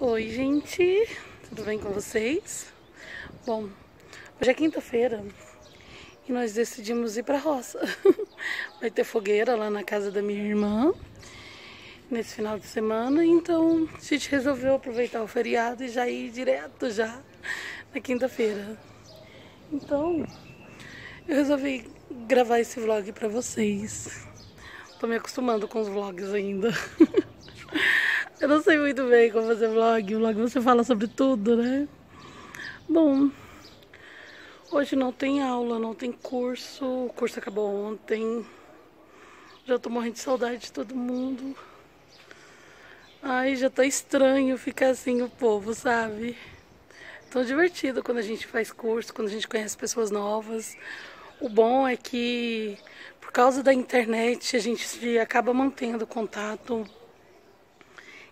Oi, gente, tudo bem com vocês? Bom, hoje é quinta-feira e nós decidimos ir pra roça. Vai ter fogueira lá na casa da minha irmã nesse final de semana, então a gente resolveu aproveitar o feriado e já ir direto já na quinta-feira. Então, eu resolvi gravar esse vlog pra vocês. Tô me acostumando com os vlogs ainda. Eu não sei muito bem como fazer vlog. Vlog você fala sobre tudo, né? Bom, hoje não tem aula, não tem curso. O curso acabou ontem. Já tô morrendo de saudade de todo mundo. Ai, já tá estranho ficar assim o povo, sabe? Tão divertido quando a gente faz curso, quando a gente conhece pessoas novas. O bom é que, por causa da internet, a gente acaba mantendo contato.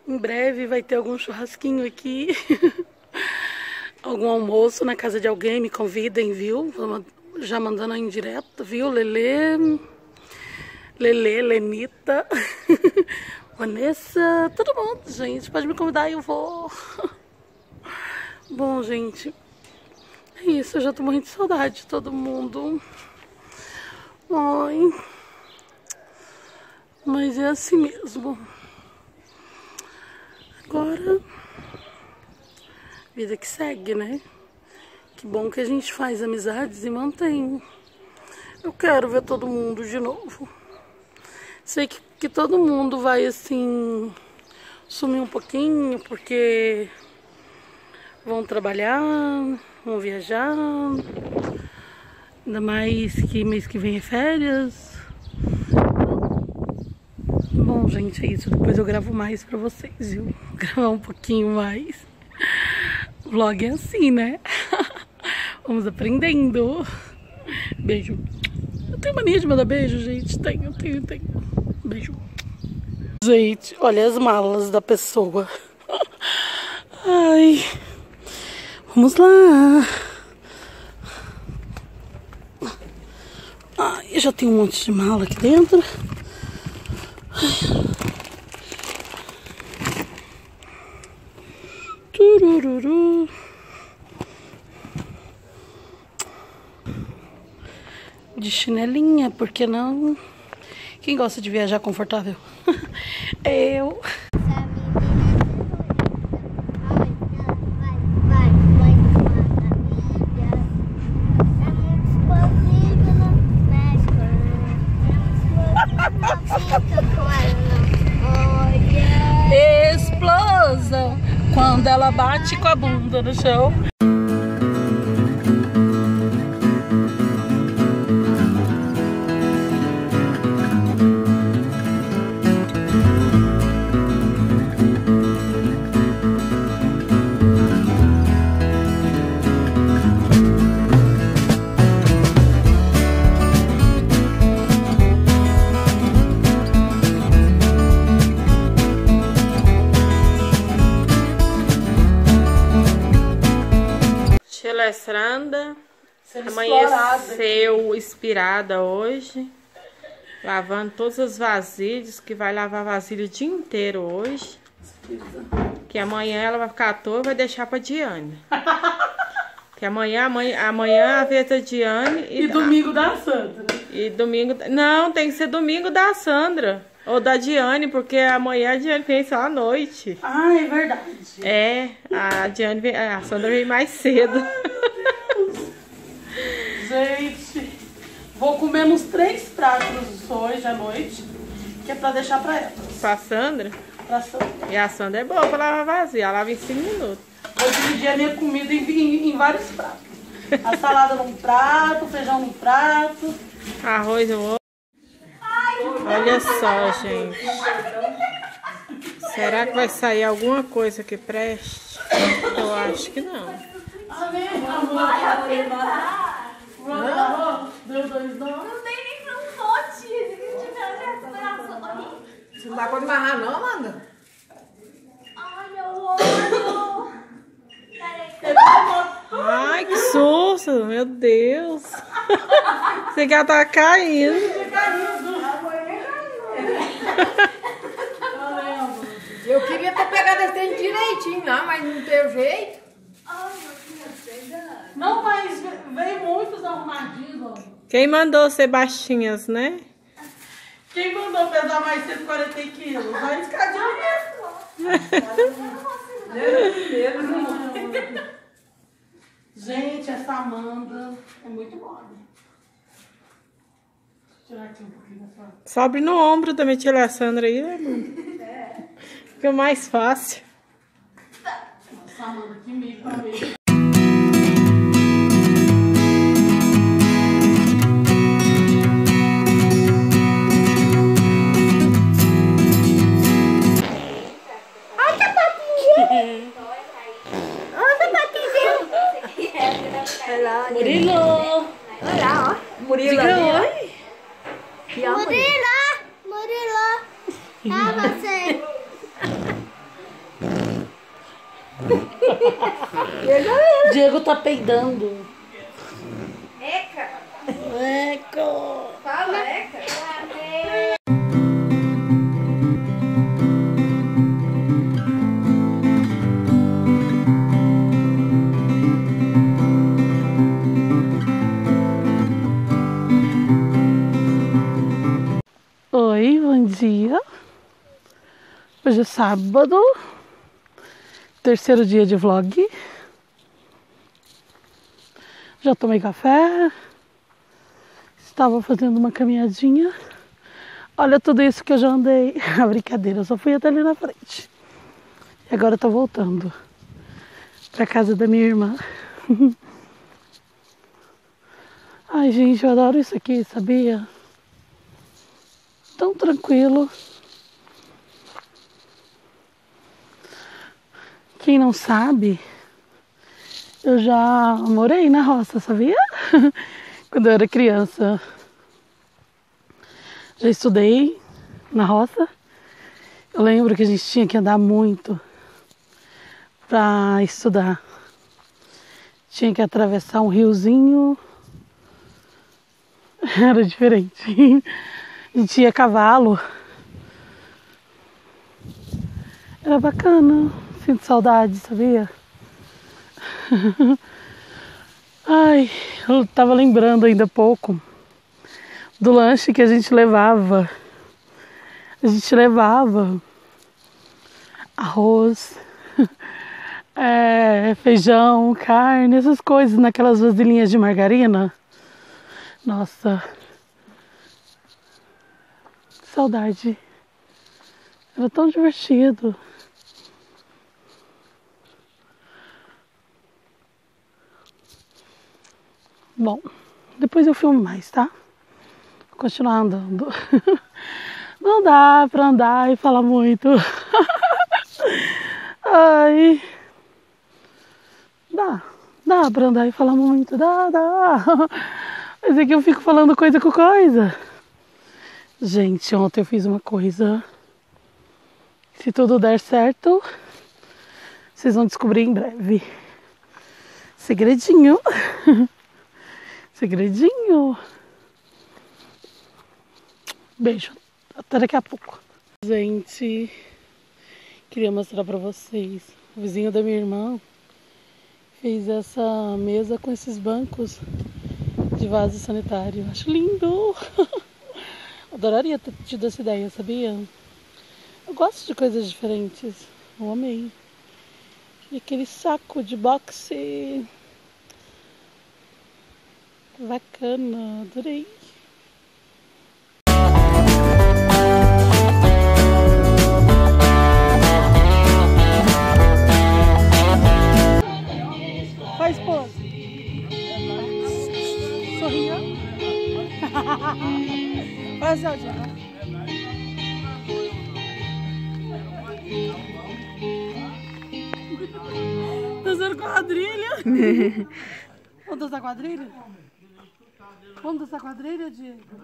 Em breve vai ter algum churrasquinho aqui, algum almoço na casa de alguém, me convidem, viu? Já mandando aí em direto, viu? Lelê, Lenita, Vanessa, todo mundo, gente, pode me convidar e eu vou. Bom, gente, é isso, eu já tô morrendo de saudade de todo mundo. Ai, mas é assim mesmo. Agora, vida que segue, né? Que bom que a gente faz amizades e mantém. Eu quero ver todo mundo de novo. Sei que todo mundo vai, assim, sumir um pouquinho, porque vão trabalhar, vão viajar. Ainda mais que mês que vem é férias. Bom, gente, é isso. Depois eu gravo mais pra vocês, viu? Gravar um pouquinho mais. O vlog é assim, né? Vamos aprendendo. Beijo. Eu tenho mania de mandar beijo, gente. Tenho. Beijo. Gente, olha as malas da pessoa. Ai. Vamos lá. Ai, eu já tenho um monte de mala aqui dentro. Turururu. De chinelinha, porque não? Quem gosta de viajar confortável? Eu. Explosão quando ela bate com a bunda no chão. Sandra amanheceu inspirada hoje, lavando todas as vasilhas, que vai lavar vasilha o dia inteiro hoje. Que amanhã ela vai ficar à toa e vai deixar pra Diane. Que amanhã a vez da Diane e domingo da Sandra. E domingo. Não, tem que ser domingo da Sandra. Ou da Diane, porque amanhã a Diane vem só à noite. Ah, é verdade. É, a Sandra vem mais cedo. Ai, meu Deus. Gente, vou comer uns 3 pratos hoje à noite, que é pra deixar pra ela. Pra Sandra? Pra Sandra. E a Sandra é boa pra lavar vazia, ela lava em 5 minutos. Vou dividir a minha comida em vários pratos. A salada num prato, o feijão num prato. Arroz no outro. Olha só, gente. Será que vai sair alguma coisa que preste? Eu acho que não. Deu 2 não. Não tem nem pra um pote. Você não dá conta de amarrar não, Amanda? Ai, meu olho. Peraí. Ai, que susto, meu Deus. Você que ela tá caindo. Eu queria ter pegado esse trem direito. bonitinho lá, mas não teve jeito. Não, mas veio muitos arrumadinhos, ó. Quem mandou ser baixinhas, né? Quem mandou pesar mais 140 quilos? Vai escadinha mesmo. Gente, essa Amanda é muito mole. Deixa eu tirar aqui um pouquinho dessa. Sobe no ombro da minha tia Alessandra aí, né, Amanda? Fica mais fácil. Nossa, Amanda, que mico pra mim. Murilo! Olha lá, ó. Murilo Diga ali, ó. oi! Murilo! Ah, você! Diego tá peidando. Eca! Eco! Fala, Eca! Oi, bom dia. Hoje é sábado, terceiro dia de vlog. Já tomei café, estava fazendo uma caminhadinha. Olha tudo isso que eu já andei. A brincadeira, eu só fui até ali na frente. E agora eu tô voltando pra casa da minha irmã. Ai, gente, eu adoro isso aqui, sabia? Tão tranquilo. Quem não sabe, eu já morei na roça, sabia? Quando eu era criança. Já estudei na roça. Eu lembro que a gente tinha que andar muito para estudar. Tinha que atravessar um riozinho. Era diferente. A gente ia a cavalo. Era bacana. Sinto saudade, sabia? Ai, eu tava lembrando ainda há pouco do lanche que a gente levava. A gente levava arroz, feijão, carne, essas coisas naquelas vasilhinhas de margarina. Nossa, que saudade. Era tão divertido. Bom, depois eu filmo mais, tá? Vou continuar andando. Não dá pra andar e falar muito. Ai. Dá pra andar e falar muito. Dá. Mas é que eu fico falando coisa com coisa. Gente, ontem eu fiz uma coisa. Se tudo der certo, vocês vão descobrir em breve. Segredinho. Segredinho. Beijo. Até daqui a pouco. Gente, queria mostrar pra vocês. O vizinho da minha irmã fez essa mesa com esses bancos de vaso sanitário. Acho lindo. Adoraria ter tido essa ideia, sabia? Eu gosto de coisas diferentes. Eu amei. E aquele saco de boxe. Bacana, adorei. Faz pose. Sorria. Faz assim, ó. Dançando quadrilha. Vamos dançar quadrilha? Vamos dançar quadrilha, Diego? Não,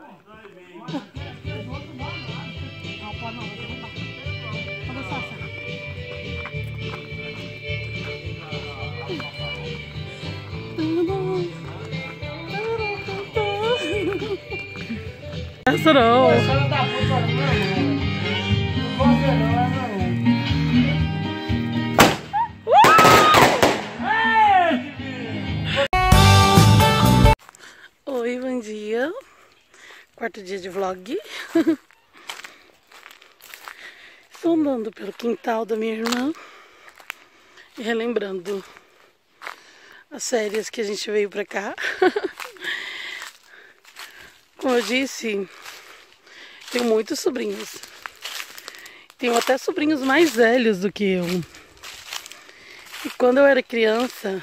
pode não, vai derrubar. Vamos dançar assim. Essa não. 4º dia de vlog. Estou andando pelo quintal da minha irmã e relembrando as férias que a gente veio pra cá. Como eu disse, tenho muitos sobrinhos. Tenho até sobrinhos mais velhos do que eu. E quando eu era criança,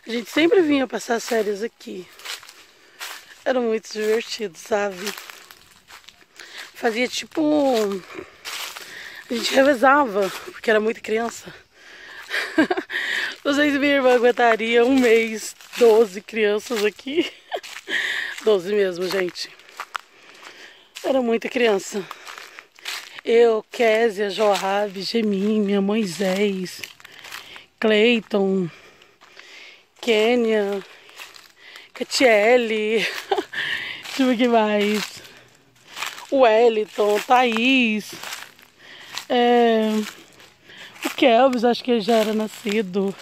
a gente sempre vinha passar as férias aqui. Era muito divertido, sabe? Fazia tipo... A gente revezava, porque era muita criança. Vocês e minha irmã aguentariam um mês, 12 crianças aqui. 12 mesmo, gente. Era muita criança. Eu, Késia, Joab, Gemínia, Moisés, Cleiton, Kênia, Catiele, deixa eu ver o que mais. Wellington, Thaís, o Kelvis, acho que ele já era nascido.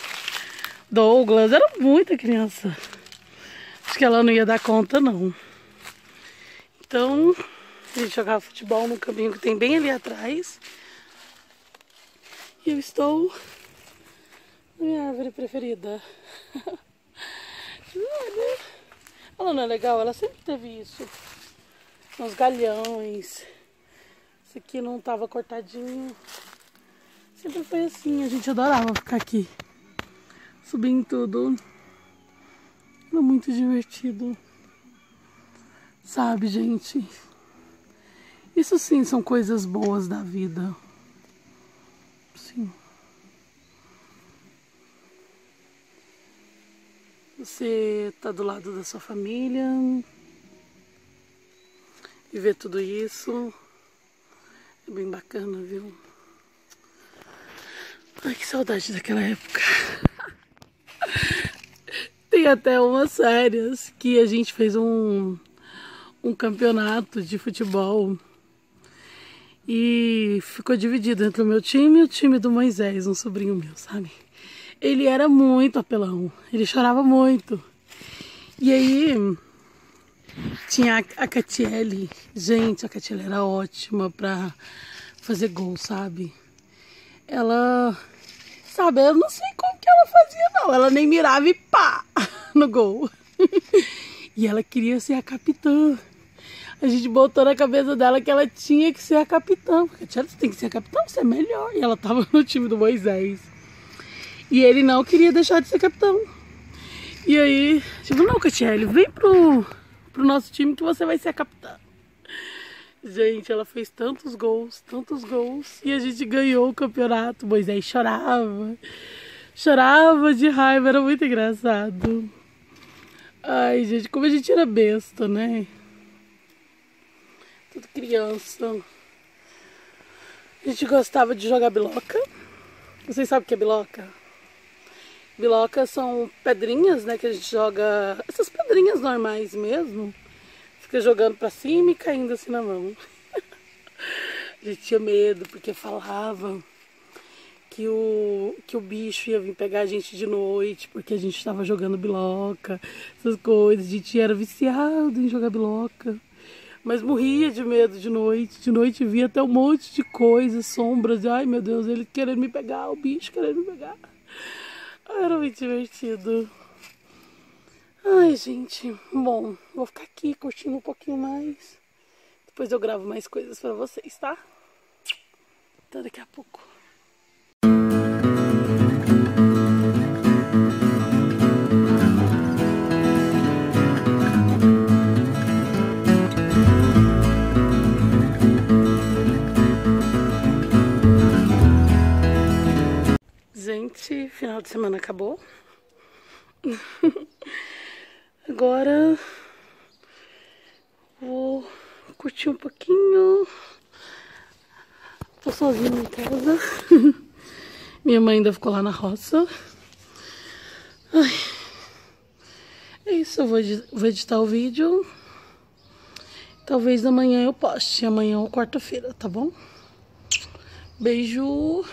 Douglas, era muita criança. Acho que ela não ia dar conta, não. Então, a gente jogava futebol no caminho que tem bem ali atrás. E eu estou na minha árvore preferida. Ela não é legal? Ela sempre teve isso. Uns galhões. Esse aqui não tava cortadinho. Sempre foi assim. A gente adorava ficar aqui. Subir em tudo. Era muito divertido. Sabe, gente? Isso sim são coisas boas da vida. Sim. Você tá do lado da sua família e ver tudo isso é bem bacana, viu? Ai, que saudade daquela época. Tem até umas férias que a gente fez um campeonato de futebol e ficou dividido entre o meu time e o time do Moisés, um sobrinho meu, sabe? Ele era muito apelão, ele chorava muito. E aí tinha a Catiele. Gente, a Catiele era ótima pra fazer gol, sabe? Ela, sabe, eu não sei como que ela fazia não, ela nem mirava e pá, no gol. E ela queria ser a capitã. A gente botou na cabeça dela que ela tinha que ser a capitã. Porque tia, você tem que ser a capitã, você é melhor. E ela tava no time do Moisés. E ele não queria deixar de ser capitão. E aí, tipo, não, Catiele, vem pro nosso time que você vai ser a capitã. Gente, ela fez tantos gols. E a gente ganhou o campeonato. O Moisés chorava. Chorava de raiva, era muito engraçado. Ai, gente, como a gente era besta, né? Tudo criança. A gente gostava de jogar biloca. Vocês sabem o que é biloca? Biloca são pedrinhas, né? Que a gente joga... Essas pedrinhas normais mesmo. Fica jogando pra cima e caindo assim na mão. A gente tinha medo, porque falava que o bicho ia vir pegar a gente de noite, porque a gente tava jogando biloca, essas coisas. A gente era viciado em jogar biloca. Mas morria de medo de noite. De noite via até um monte de coisas, sombras. Ai, meu Deus, ele querendo me pegar, o bicho querendo me pegar. Era muito divertido. Ai, gente. Bom, vou ficar aqui curtindo um pouquinho mais. Depois eu gravo mais coisas pra vocês, tá? Até daqui a pouco. Gente, final de semana acabou. Agora vou curtir um pouquinho. Tô sozinha em casa. Minha mãe ainda ficou lá na roça. Ai. É isso, eu vou editar o vídeo. Talvez amanhã eu poste. Amanhã ou quarta-feira, tá bom? Beijo.